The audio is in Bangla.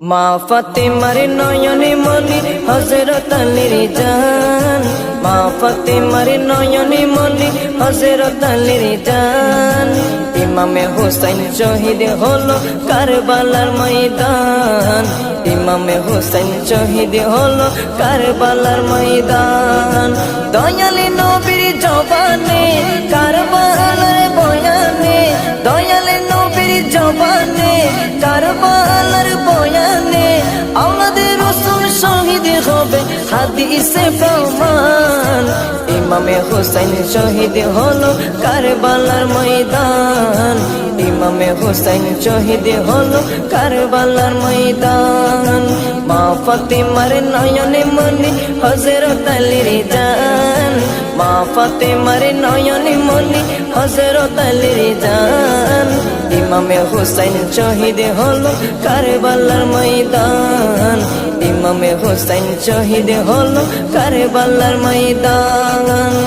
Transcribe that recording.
মা ফাতেমার নয়নে মনি হযরত আলীর জান, মা ফাতেমার নয়নে মনি হযরত আলীর জান। ইমামে হুসাইন শহীদ হলো কারবালার ময়দান, ইমামে হুসাইন শহীদ হলো কারবালার ময়দান। দয়ালি নবীর জবানে কারবালার বয়ানে, দয়ালি নবীর জবানে কারবালার বয়ানে আওলাদে রাসূল শহীদ হবে হাদিসে প্রমাণ। ইমামে হুসাইন শহীদ হলো কারবালার ময়দান, ইমামে হুসাইন শহীদ হলো কারবালার ময়দান। মা ফাতেমার নয়নে মনি হযরত আলীর জান, মা ফাতেমার নয়নে মনি হযরত আলীর জান। ইমামে হুসাইন শহীদ হলো কারবালার ময়দান, ইমামে হুসাইন শহীদ হলো কারবালার ময়দান।